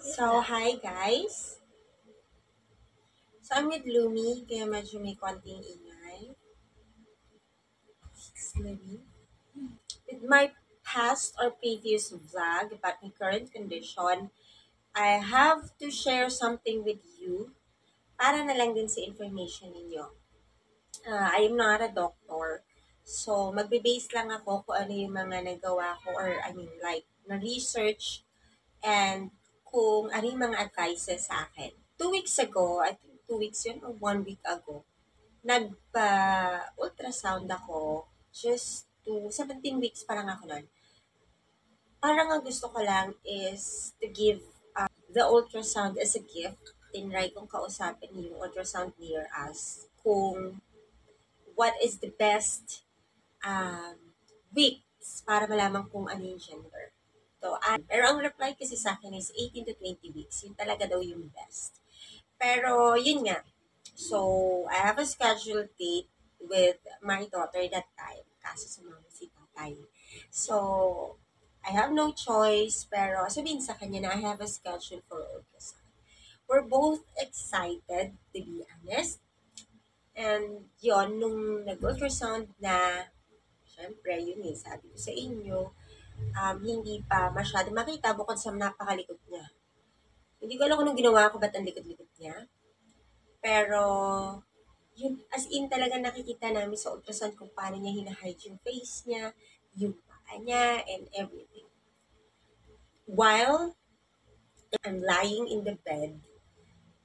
So, hi guys. So, I'm with Lumi, kaya medyo may konting ingay. Maybe. With my past or previous vlog about my current condition, I have to share something with you para na lang din sa information ninyo. I am not a doctor, so magbe-base lang ako kung ano yung mga nagawa ko or like, na-research and kung ano yung mga advices sa akin. 2 weeks ago, I think 2 weeks yun or 1 week ago, nagpa-ultrasound ako just to 17 weeks pa lang ako nun. Parang ang gusto ko lang is to give the ultrasound as a gift. Tinry kong kausapin yung ultrasound near us kung what is the best um, weeks para malaman kung ano yung gender. So, pero ang reply kasi sa akin is 18 to 20 weeks. Yun talaga daw yung best. Pero, yun nga. So, I have a scheduled date with my daughter that time. Kaso sumama si tatay. So, I have no choice. Pero, sabihin sa kanya na I have a schedule for ultrasound. We're both excited, to be honest. And, yon nung nag-ultrasound na, syempre, yun sabi ko sa inyo, hindi pa masyado makita bukod sa napakalikot niya. Hindi ko alam kung anong ginawa ko, ba't ang likot-likot niya. Pero, yun, as in talaga nakikita namin sa ultrasound kung paano niya hinahide yung face niya, yung paa niya, and everything. While I'm lying in the bed,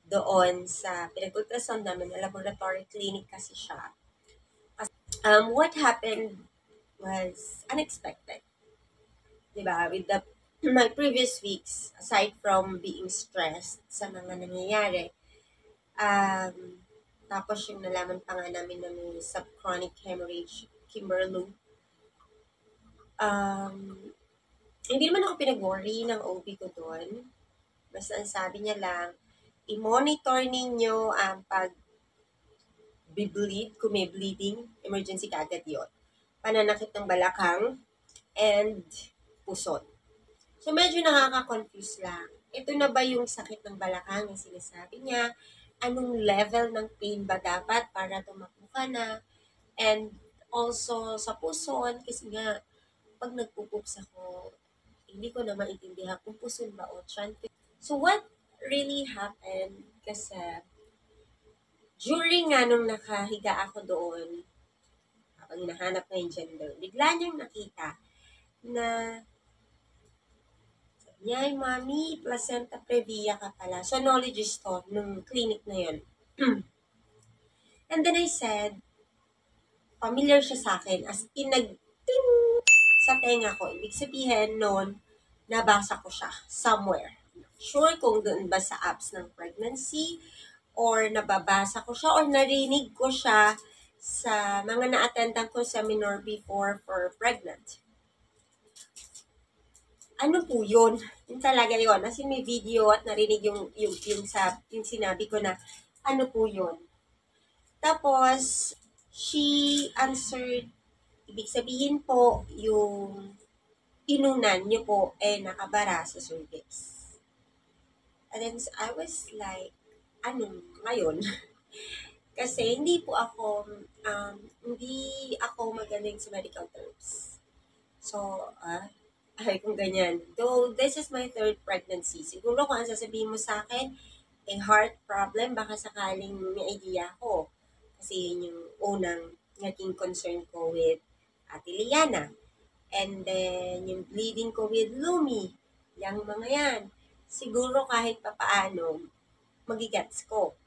doon sa pinag-ultrasound namin, na laboratory clinic kasi siya, what happened was unexpected. Diba? With my previous weeks, aside from being stressed sa mga nangyayari, tapos yung nalaman pa nga namin na may subchronic hemorrhage, Kimberloo. Hindi naman ako pinag-worry ng OB ko doon. Basta ang sabi niya lang, i-monitor ninyo ang pag-bleed, kung may bleeding, emergency kagad yun. Pananakit ng balakang and puson. So medyo nakaka-confuse lang. Ito na ba yung sakit ng balakang yung sinasabi niya? Anong level ng pain ba dapat para tumakbo ka na? And also sa puson, kasi nga, pag nagpupups ako, hindi ko na maintindihan kung puson ba o tiyan. So what really happened, kasi during nga nung nakahiga ako doon, habang hinahanap na yung gender, bigla niyang nakita na yay, mami, placenta previa ka pala. So, knowledge to nung clinic na yun. And then I said, familiar siya sa akin. As in, nag-ting sa tenga ko. Ibig sabihin noon, nabasa ko siya somewhere. Sure kung doon ba sa apps ng pregnancy, or nababasa ko siya, or narinig ko siya sa mga na-attendan ko seminar before for pregnant. Ano po yun? Yung talaga yun. As in, may video at narinig yung sinabi ko na, ano po yun? Tapos, she answered, ibig sabihin po, yung inunan niyo po nakabara sa cervix. And then, I was like, ano ngayon? Kasi hindi ako magaling sa medical terms. So, ay kung ganyan. Though, this is my 3rd pregnancy. Siguro kung ang sasabihin mo sa akin, heart problem, baka sakaling may idea ko. Kasi yun yung unang naging concern ko with Ate Liana. And then, yung bleeding ko with Lumi. Yung mga yan. Siguro kahit papaano, magigets ko.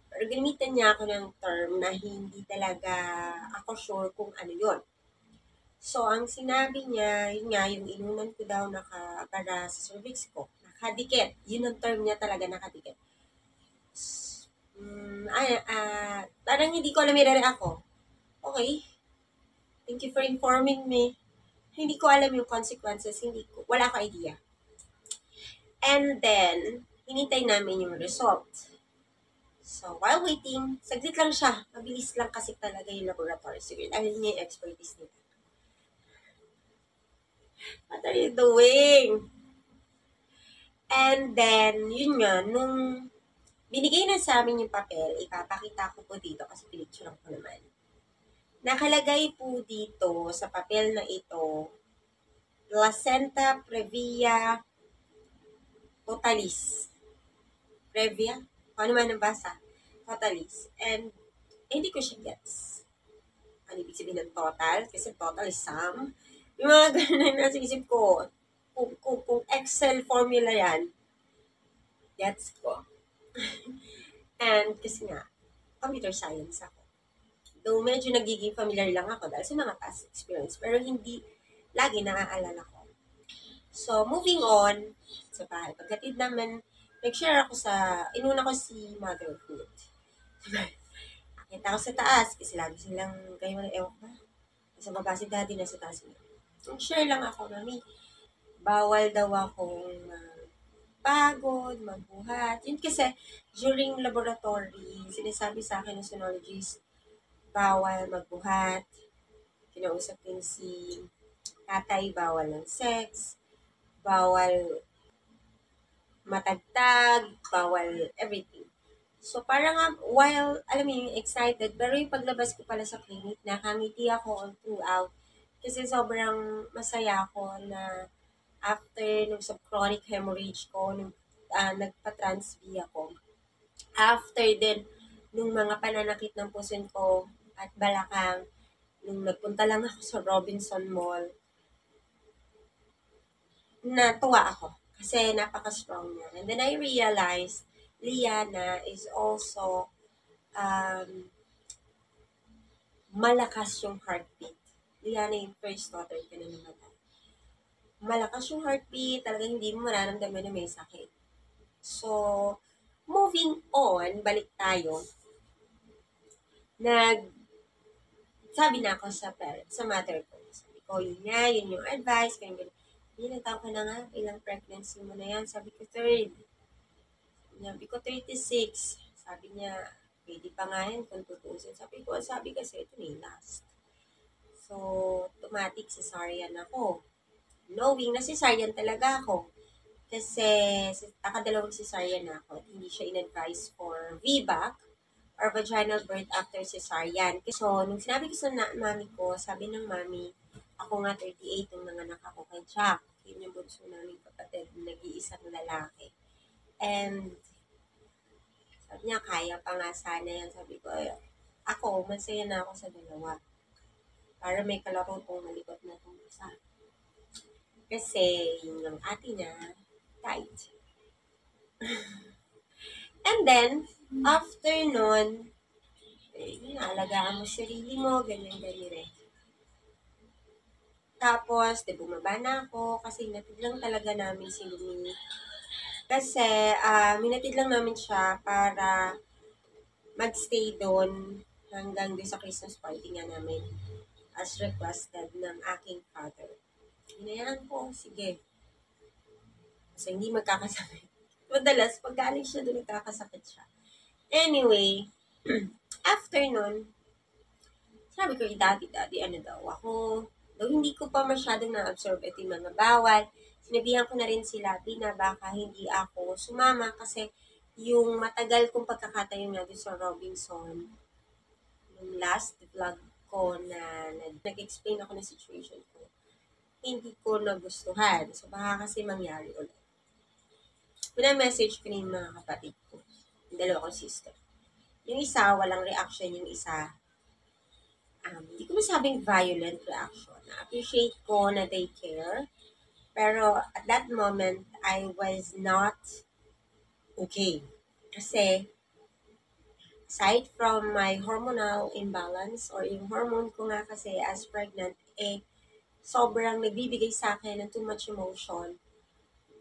Pero gamitan niya ako ng term na hindi talaga ako sure kung ano yun. So, ang sinabi niya, yun nga, yung inunan ko daw nakabara sa cervix ko. Nakadikit. Yun ang term niya talaga, nakadikit. Parang hindi ko alam ako. Okay. Thank you for informing me. Hindi ko alam yung consequences. Wala ko idea. And then, hinintay namin yung result. So, while waiting, saglit lang siya. Mabilis lang kasi talaga yung laboratory. Sige, dahil niya yung expertise nila. What are you doing? And then, yun nga, nung binigay na sa amin yung papel, ipapakita ko po dito kasi pinicture ko naman. Nakalagay po dito sa papel na ito, Placenta Previa Totalis. Previa? Paano man nabasa? Totalis. And, hindi ko siya gets. Ano ibig sabihin ng total? Kasi total is sum. Yung mga ganun na nasa isip ko, kung Excel formula yan, gets ko. And kasi nga, computer science ako. Though medyo nagiging familiar lang ako dahil sa mga past experience, pero hindi lagi naaalala ko. So, moving on sa bahay. Pagkatid naman, nag-share ako inuna ko si motherhood. Nakita ko sa taas kasi lagi silang kayo na ewan ba. Sa baba si daddy, nasa taas niya. Nag-share lang ako, mami. Bawal daw akong pagod, magbuhat. Yun kasi, during laboratory, sinasabi sa akin ng sonologist, bawal magbuhat. Kinausap din si tatay, bawal ng sex, bawal matagtag, bawal everything. So, parang while, alam mo yung excited, pero yung paglabas ko pala sa clinic, nakangiti ako all throughout. Kasi sobrang masaya ako na after nung subchronic hemorrhage ko, nung nagpa-transv ako. After din, nung mga pananakit ng puson ko at balakang, nung nagpunta lang ako sa Robinson Mall, natuwa ako. Kasi napaka-strong niya. And then I realized, Liana is also malakas yung heartbeat. Liana yung first daughter ko na namatay. Malakas yung heartbeat, talagang hindi mo mararamdaman na may sakit. So, moving on, balik tayo. Sabi na ako sa mother ko. Sabi ko, yun nga, yun yung advice, ganyan. Ilang taon ka na nga, ilang pregnancy mo na yan. Sabi ko, third. Sabi ko, 36. Sabi niya, pwede pa nga yan kung tutusin. Sabi kasi, ito na yung last. So, automatic cesarean ako. Knowing na cesarean talaga ako. Kasi, nakadalawang cesarean na ako. At hindi siya in-advise for VBAC or vaginal birth after cesarean. So, nung sinabi ko sa mami ko, sabi ng mami, ako nga 38 nung nanganak ako kay Jack. Yun yung bunso namin kapatid, nag-iisang lalaki. And, sabi niya, kaya pa nga sana yan. Sabi ko, ako, masaya na ako sa dalawa. Para may kalaro kong malikot na itong isa. Kasi, yung ate niya, tight. And then, after nun, alagaan mo sarili mo, ganyan-ganyan eh. Tapos, bumaba na ako kasi natid lang talaga namin si Lumi. Kasi, minatid lang namin siya para magstay doon hanggang doon sa Christmas party nga namin as requested ng aking father. Hinayaan ko, sige. Kasi hindi magkakasakit. Madalas, pag galing siya doon, nagkakasakit siya. Anyway, after nun, sabi ko, daddy, ano daw ako. Daw hindi ko pa masyadong na-absorb ito yung mga bawal. Sinabihan ko na rin sila, na baka hindi ako sumama kasi yung matagal kong pagkakatayo nga doon sa Robinson, yung last vlog ko na nag-explain ako ng situation ko, hindi ko nagustuhan. So, baka kasi mangyari ulit. Pina-message ko na yung mga kapatid ko. Yung dalawa kong sister. Yung isa, walang reaction. Yung isa, hindi ko masabing violent reaction. Na-appreciate ko na they care. Pero at that moment, I was not okay. Kasi, aside from my hormonal imbalance or yung hormone ko nga kasi as pregnant, sobrang nagbibigay sa akin ng too much emotion.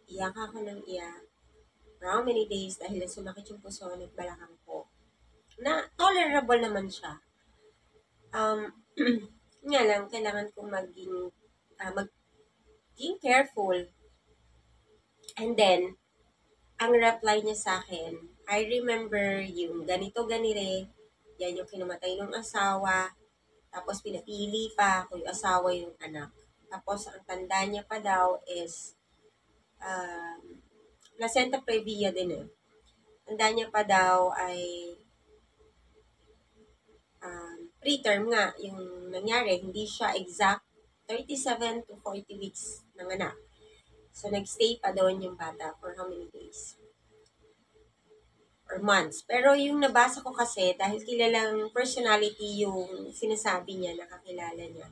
Iyak ako ng iyak. For how many days dahil sumakit yung puso at balakang ko. Na tolerable naman siya. Nga lang, kailangan kong maging careful. And then, ang reply niya sa akin, I remember yung ganito-ganire, yan yung kinamatay ng asawa, tapos pinapili pa ako yung asawa yung anak. Tapos, ang tanda niya pa daw is, placenta previa din eh. Tanda niya pa daw ay preterm nga yung nangyari. Hindi siya exact 37 to 40 weeks ng anak. So, nagstay pa doon yung bata for how many days? Or months. Pero yung nabasa ko kasi, dahil kilalang personality yung sinasabi niya, nakakilala niya,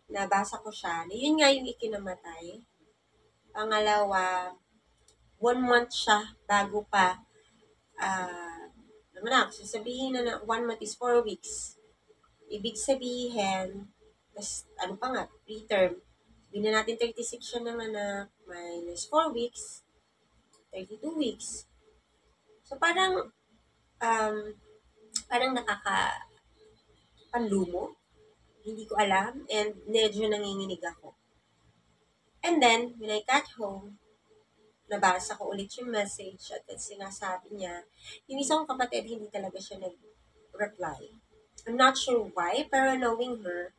nabasa ko siya, na yun nga yung ikinamatay. Pangalawa, 1 month siya bago pa naman so sabihin na 1 month is 4 weeks. Ibig sabihin, ano pa nga, preterm. Sabihin na natin 36 siya ng anak, minus 4 weeks, 32 weeks. So parang, parang panlumo. Hindi ko alam, and medyo nanginginig ako. And then, when I got home, nabasa ko ulit yung message at sinasabi niya, yung isang kapatid, hindi talaga siya nag-reply. I'm not sure why, pero knowing her,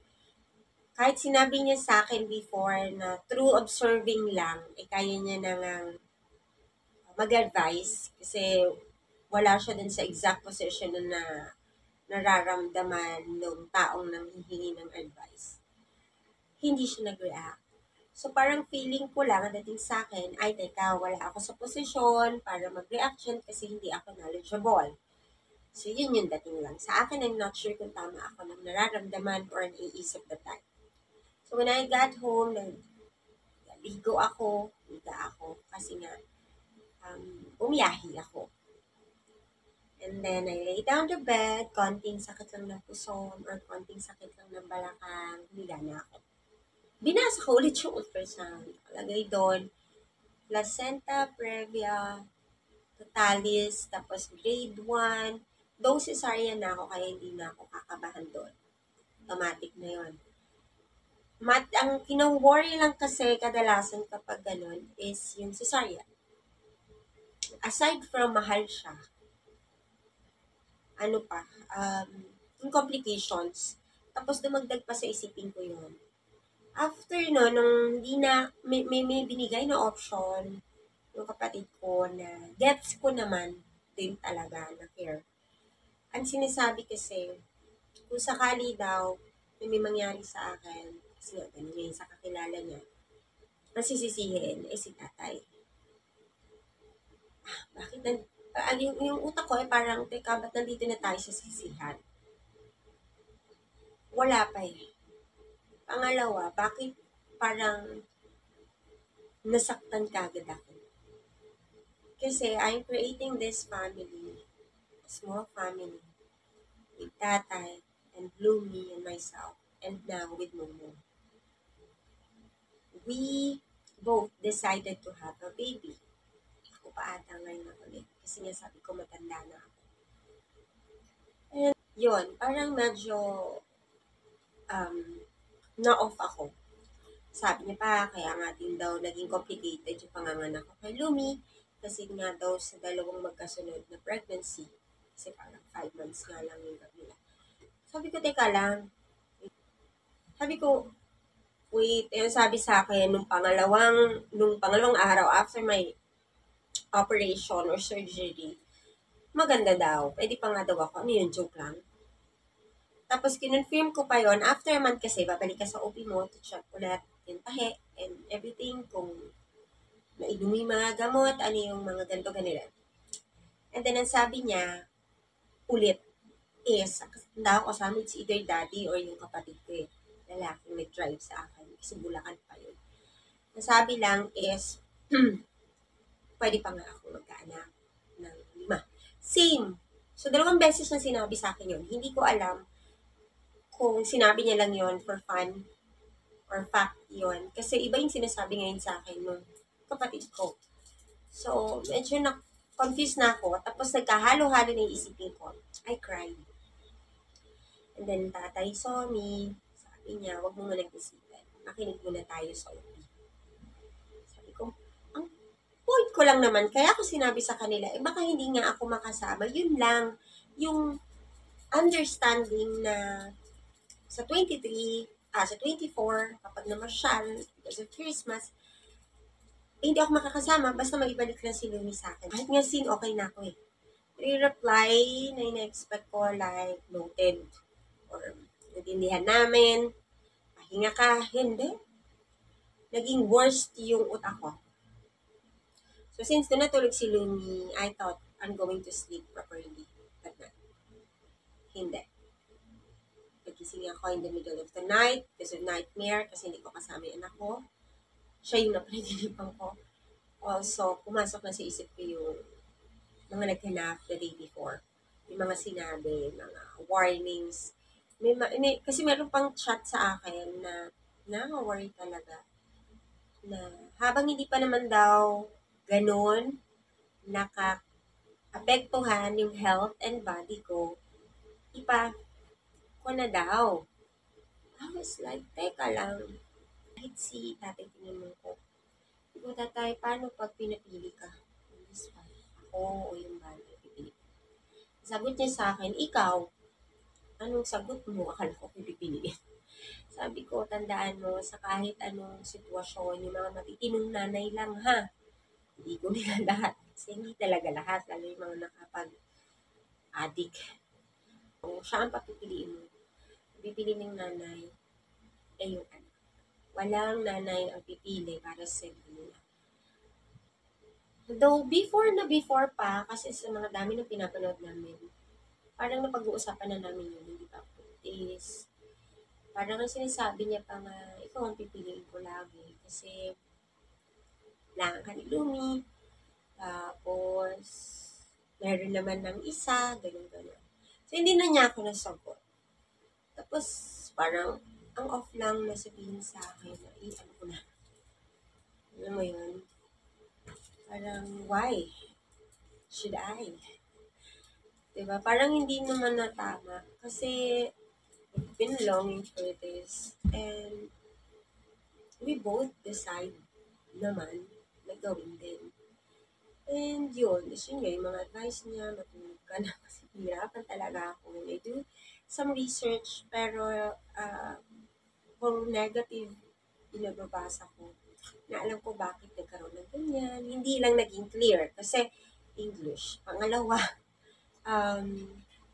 kahit sinabi niya sa akin before na through observing lang, kaya niya nang mag-advise kasi wala siya dun sa exact position na nararamdaman ng taong nanghihingi ng advice. Hindi siya nag-react. So, parang feeling ko lang, dating sa akin, ay, teka, wala ako sa posisyon para mag-reaction kasi hindi ako knowledgeable. So, yun yung dating lang. Sa akin, I'm not sure kung tama ako ng nararamdaman or naiisip that time. So, when I got home, ligo ako, kasi nga, umiyahi ako. And then, I lay down the bed, konting sakit lang ng puson or konting sakit lang ng balakang, humiga na ako. Binasa ko ulit yung ultrasound. Lagay doon, placenta previa, totalis, tapos grade 1. Though cesarean na ako, kaya hindi na ako kakabahan doon. Automatic na yun. Ang kina-worry lang kasi kadalasan kapag ganun is yung cesarean. Aside from mahal siya, yung complications, tapos dumagdag pa sa isipin ko yun. After no, nung hindi na, may binigay na option yung kapatid ko na gets ko naman din talaga na care. Ang sinasabi kasi, kung sakali daw na may mangyari sa akin, kasi nga, ganun yun sa kakilala niya, ang sisisihin ay si tatay. Bakit yung utak ko ay parang, teka, ba't nandito na tayo sa sisihan? Wala pa eh. Pangalawa, bakit parang nasaktan kagad ako? Kasi I'm creating this family, small family, with tatay, and Bloomy, and myself, and now with Momo. We both decided to have a baby. Ako pa ata ngayon na ulit. Kasi nga sabi ko matanda na ako. And yun, parang medyo na-off ako. Sabi niya pa, kaya nga din daw naging complicated yung panganganak ko kay Lumi kasi nga daw sa dalawang magkasunod na pregnancy. Kasi parang 5 months nga lang yung nila. Sabi ko, teka lang. Sabi ko, wait, sabi sa akin, nung pangalawang araw after my operation or surgery, maganda daw. Pwede pa nga daw ako. Ano yun, joke lang. Tapos, kinonfirm ko pa yon after a month kasi, babalik ka sa OP mo to check ulit yung tahe and everything, kung nainom yung mga gamot, ano yung mga ganito, ganila. And then, ang sabi niya, ulit, is, tanda ko sa amin, it's either daddy or yung kapatid ko eh. Lalaking nag-drive sa akin, kasi Bulacan pa yun. Ang sabi lang is, pwede pa nga ako magkaanak ng 5. Same. So, 2 beses na sinabi sa akin yun. Hindi ko alam kung sinabi niya lang yon for fun or fact yon. Kasi iba yung sinasabi ngayon sa akin ng kapatid ko. So, medyo na-confused na ako. Tapos nagkahalo-halo na yung isipin ko. I cried. And then, tatay saw me. Sabi niya, wag mo muna nag-isipan. Makinig muna tayo sa OP. Sabi ko, ang point ko lang naman, kaya ako sinabi sa kanila, baka hindi nga ako makasama. Yun lang, yung understanding na sa 24, kapag namasyal, because of Christmas, hindi ako makakasama, basta maibalik lang si Lumi sa akin. Kahit nga sin, okay na ako eh. Re-reply na ina-expect ko like noted or natindihan namin, pahinga ka, hindi. Naging worst yung utak ko. So since doon natulog si Lumi, I thought I'm going to sleep properly. But not. Hindi. Nagising ako in the middle of the night because of nightmare kasi hindi ko kasama yung anak ko. Siya yung napanaginipan ko. Also, pumasok na sa isip ko yung mga naghanap the day before. Yung mga sinabi, mga warnings. Kasi meron pang chat sa akin na nakaka-worry talaga. Na habang hindi pa naman daw ganun, naka-apektuhan yung health and body ko, ipa ko na daw. I was like, teka lang. Kahit si tatay tinanong ko, ikaw tatay, paano pag pinapili ka? Ako o yung bata pipili? Sagot niya sa akin, ikaw, anong sagot mo? Akala ko pipiliin. Sabi ko, tandaan mo, sa kahit anong sitwasyon, yung mga matitinong nanay lang ha. Hindi ko nila lahat. Kasi hindi talaga lahat, lalo yung mga nakapag-addict. Kung siya ang papipiliin mo, pipili ng nanay, ay yung anak. Walang nanay ang pipili para sa nila. Though before pa, kasi sa mga dami ng pinapanood namin, parang napag-uusapan na namin yun, hindi pa is parang ang sinasabi niya pa nga, ikaw ang pipiliin ko lagi. Kasi, kailangan ka ni Lumi. Tapos, meron naman ng isa, ganun. So, hindi na niya ako nasagot. Tapos, parang, ang off lang na sabihin sa akin na, ano ko na. Alam mo yun? Parang, why? Should I? Diba? Parang hindi naman na tama. Kasi, we've been longing for this. And, we both decide naman na gawin din. And yun, yung mga advice niya, matulog ka na kasi hirapan talaga ako. I do some research, pero kung negative, binababasa ko, na alam ko bakit nagkaroon ng ganyan. Hindi lang naging clear kasi English. Pangalawa,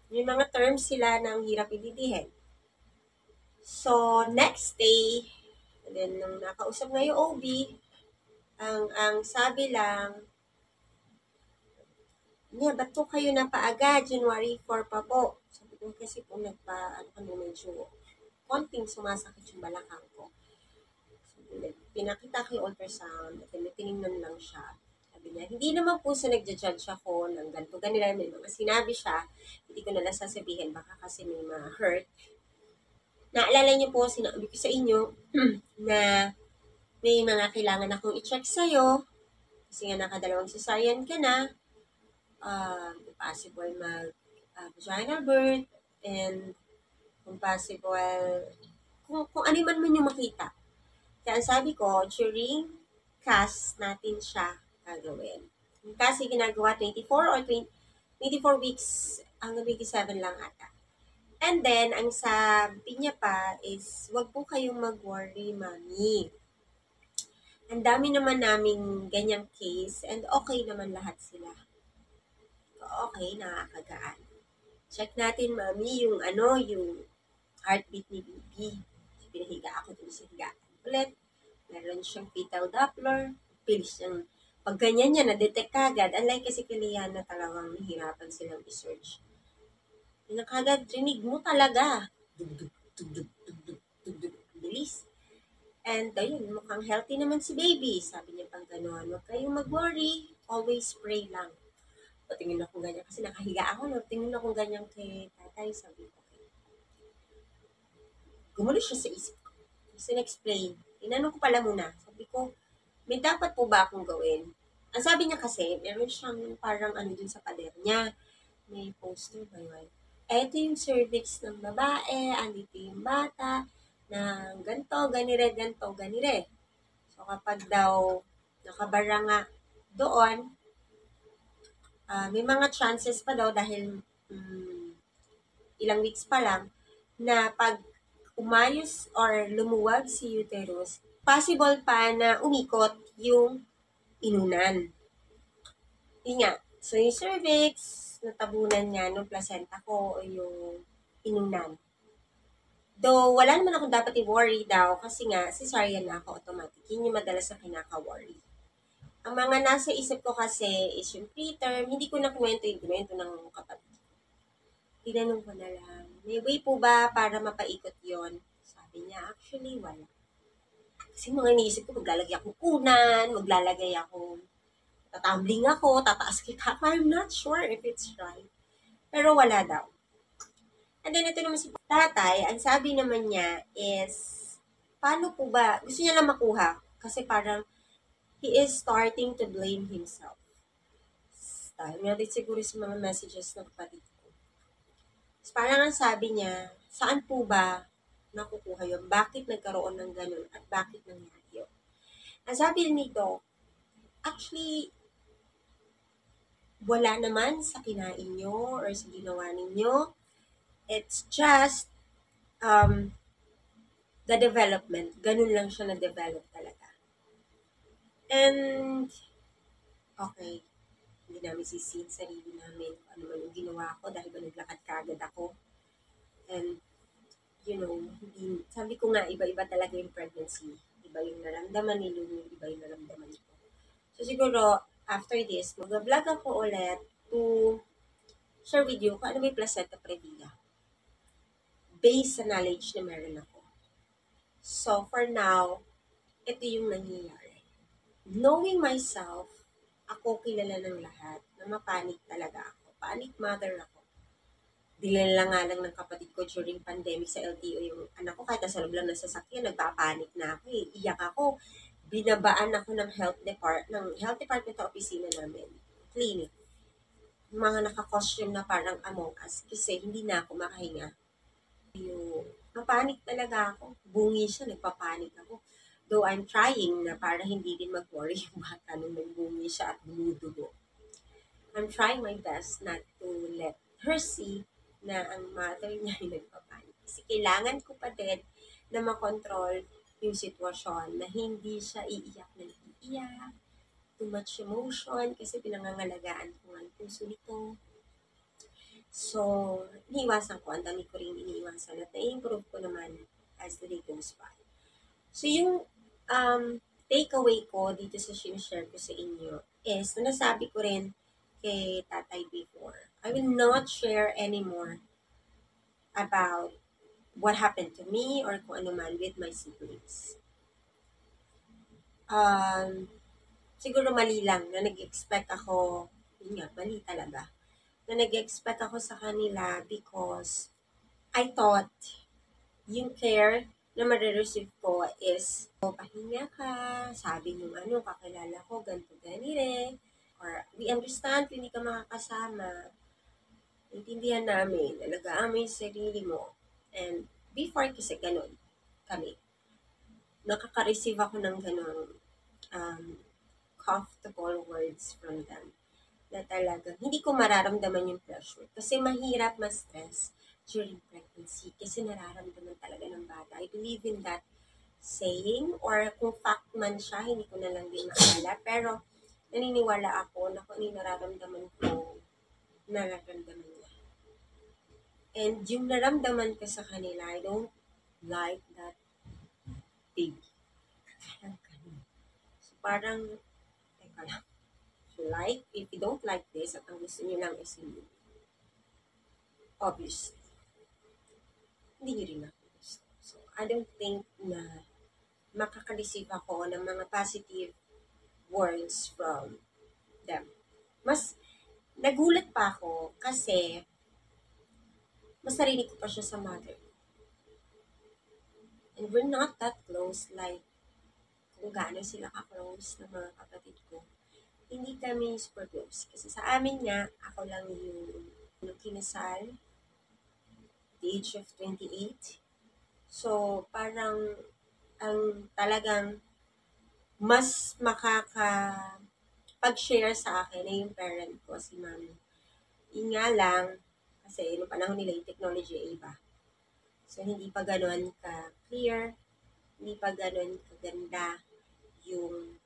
may mga terms sila na ang hirap intindihin. So, next day, and then nung nakausap nga yung OB, ang sabi lang, niya, ba't po kayo napaaga? January 4 pa po. Sabi ko kasi po medyo konting sumasakit yung balakang ko. So, pinakita ko yung ultrasound at tinignan lang siya. Sabi niya, hindi naman po sa nagja-judge ako ng ganito, ganila. May mga sinabi siya, hindi ko nalang sasabihin, baka kasi may ma-hurt. Naalala niyo po, sinabi ko sa inyo na may mga kailangan akong i-check sa'yo kasi nga nakadalawang cesarean ka na. Possible vaginal birth and kung possible kung ano man yung makita. Kaya sabi ko, during cast natin siya gagawin. Kasi ginagawa 24 or 24 weeks hanggang 27 lang ata. And then, ang sabi niya pa is, wag po kayong mag-worry, mami. Ang dami naman naming ganyang case and okay naman lahat sila. Okay, nakakagaan. Check natin, mami, yung heartbeat ni baby. Pinahiga ako dun sa higaan. Ulit, meron siyang fetal Doppler. Pilis siyang, pag ganyan niya, na-detect kagad. Unlike kasi kilihan na talagang nahirapan silang i-search. Yung kagad, rinig mo talaga. Dugdug, dugdug, dugdug, dugdug. Bilis. And ayun, mukhang healthy naman si baby. Sabi niya pang gano'n, huwag kayong mag-worry. Always pray lang. O, tingin ako ganyan. Kasi nakahiga ako, no? Tingin ako ganyan kay tatay. Sabi ko, okay. Gumulo siya sa isip ko. Kasi na-explain. Tinanong ko pala muna. Sabi ko, may dapat po ba akong gawin? Ang sabi niya kasi, meron siyang parang dun sa pader niya. May poster ba yun? Ito yung cervix ng babae, andito yung bata, na ganito, ganire. So, kapag daw nakabara nga doon, may mga chances pa daw dahil ilang weeks pa lang na pag umayos or lumuwag si uterus, possible pa na umikot yung inunan. Yun nga. So, yung cervix, natabunan niya nung placenta ko o yung inunan. Though, wala naman akong dapat i-worry daw kasi nga, cesarean na ako automatic. Yun yung madalas na kinaka-worry. Ang mga nasa isip ko kasi is yung preterm, hindi ko na kinuwento ng kapatid. Tinanong ko na lang, may way po ba para mapaikot yon? Sabi niya, actually, wala. Kasi mga iniisip ko, maglalagay akong unan, maglalagay akong tatumbling ako, tataas kita. I'm not sure if it's right. Pero wala daw. And then, ito naman si tatay, ang sabi naman niya is, paano po ba, gusto niya lang makuha. Kasi parang, he is starting to blame himself. Dahil nga din siguro sa mga messages ng kapatid ko. So, parang ang sabi niya, saan po ba nakukuha yun? Bakit nagkaroon ng ganun? At bakit nangyari yun? Ang sabi nito, actually, wala naman sa kinain nyo or sa ginawa ninyo. It's just the development. Ganun lang siya na-develop talaga. And, okay, hindi namin sisin sarili namin kung ano man yung ginawa ko dahil ba naglakad kagad ako. And, you know, hindi, sabi ko nga, iba-iba talaga yung pregnancy. Iba yung naramdaman ni Lulu, iba yung naramdaman ko. So, siguro, after this, mag-vlog ako ulit to share with you kung ano may placenta previa based sa knowledge na meron ako. So, for now, ito yung nangyayari. Knowing myself, ako kilala ng lahat na mapanik talaga ako. Panic mother ako. Dinala nga lang ng kapatid ko during pandemic sa LTO yung anak ko. Kahit nasa loob lang ng sasakyan, nagpapanik na ako eh. Iyak ako. Binabaan ako ng health department sa opisina namin. Clinic. Mga naka-costume na parang Among Us kasi hindi na ako makahinga. Mapanik talaga ako. Bungi siya, nagpapanik ako. Though I'm trying na para hindi din mag-worry yung bata nung nagbungi siya at bumudugo. I'm trying my best not to let her see na ang mother niya ay nagpapanik. Kasi kailangan ko pa din na makontrol yung sitwasyon na hindi siya iiyak na iiyak, too much emotion kasi pinangangalagaan ko ang puso nito. So, iniiwasan ko. Ang dami ko rin iniiwasan at na-improve ko naman as the day goes by. So, yung takeaway ko dito sa share ko sa inyo is, nasabi ko rin kay tatay before, I will not share anymore about what happened to me or kung ano man with my siblings. Siguro mali lang na nag-expect ako, yun nga, mali talaga, na nag-expect ako sa kanila because I thought yung care na marireceive ko is, pahinga ka, sabi nung ano, kakilala ko, ganito, ganire, or we understand kung hindi ka makakasama, intindihan namin, alagaan mo yung sarili mo. And before kasi ganun kami, nakaka-receive ako ng ganun comfortable words from them na talaga, hindi ko mararamdaman yung pressure. Kasi mahirap ma-stress during pregnancy kasi nararamdaman talaga ng bata. I believe in that saying or kung fact man siya, hindi ko na lang din maalala. Pero naniniwala ako na kung ano nararamdaman ko, nararamdaman niya. And yung naramdaman ko sa kanila, I don't like that baby. So parang, teka lang. If you don't like this, at ang gusto nyo lang is hindi. Obviously. Hindi nyo rin ako gusto. So, I don't think na makaka-receive ako ng mga positive words from them. Mas, nagulat pa ako kasi mas narinig ko pa siya sa mother. And we're not that close like kung gaano sila ka-close ng mga kapatid ko. Hindi kami super close. Kasi sa amin nga, ako lang yung kinasal at the age of 28. So, parang ang talagang mas pag-share sa akin ay yung parent ko, si mami. Yun nga lang, kasi noong panahon nila yung technology ay iba. So, hindi pa gano'n ka-clear, hindi pa gano'n kaganda yung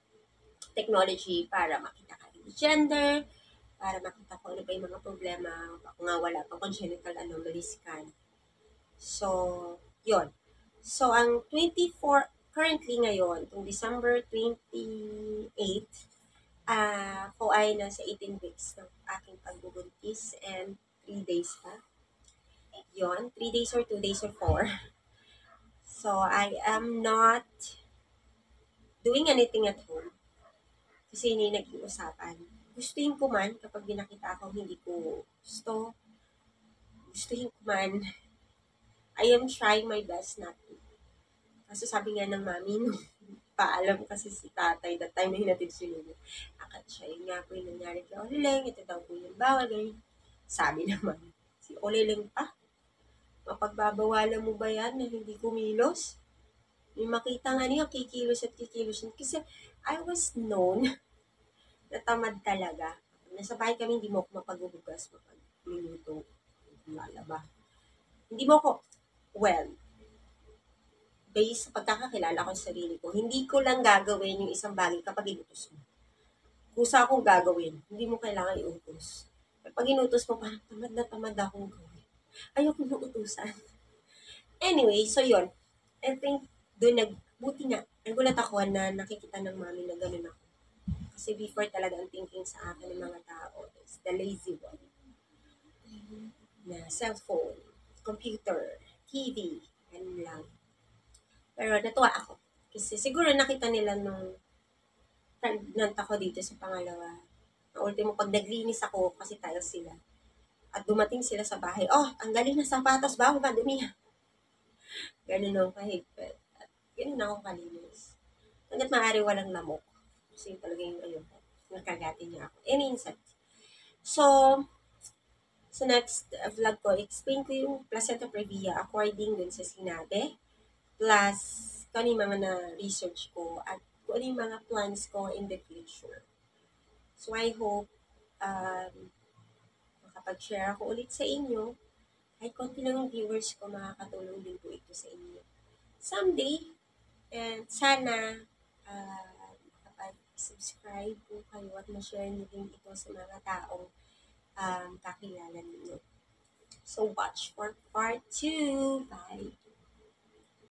technology para makita ka ng gender, para makita ko ano ba yung mga problema, kung nga wala pang congenital anomaly scan. So, yon. So, ang 24, currently ngayon, itong December 28, ako ay nasa 18 weeks ng aking pagbubuntis and 3 days pa. Yon, 3 days or 2 days or 4. So, I am not doing anything at home. Kasi yun yung naging usapan. Gustuhin ko man, kapag binakita ako, hindi ko gusto. Gustuhin ko man. I am trying my best not to. Kasi sabi nga ng mami, no, paalam kasi si tatay, that time na hinatid si Lulu. Akat siya, yun nga po yung nangyari kay Olileng, ito daw po yung bawal, ganyan. Sabi naman, si Olileng pa, mapagbabawalan mo ba yan na hindi kumilos? Yung makita nga niya, kikilos at kikilos. Kasi I was known na tamad talaga. Nasa bahay kami, hindi mo ako mapagbubugas, mapag-minuto, lalaba. Hindi mo ako, well, based sa pagkakakilala ko sa sarili ko, hindi ko lang gagawin yung isang bagay kapag inutos mo. Kusa akong gagawin, hindi mo kailangan iutos. Pag inutos mo, parang tamad na akong gawin. Ayoko nung utusan. Anyway, so yun. I think, doon buti nga, nagulat ako na nakikita ng mami na gano'n ako. Kasi before talaga ang thinking sa akin ng mga tao is the lazy one. Na cellphone, computer, TV, ganun lang. Pero natuwa ako. Kasi siguro nakita nila nung pregnant ako dito sa pangalawa. Na ultimo, pag naglinis ako, kasi tiles sila. At dumating sila sa bahay, oh, ang galing na sapatos, bago madumi. Ganun ako kahigpit. At ganun ako kalinis. Hanggat maaari walang lamok. Kasi talaga yung ayoko. Nakagatin niya ako. Any insect. So, sa next vlog ko, explain ko yung placenta previa according dun sa sinabi. Plus, kung ano yung mga na-research ko at kung ano yung mga plans ko in the future. So, I hope makapag-share ako ulit sa inyo. Kahit konti lang yung viewers ko, makakatulong din po ito sa inyo. Someday, and sana makapag-subscribe po kayo at ma-share niyo din ito sa mga taong kakilala ninyo. So, watch for part 2. Bye!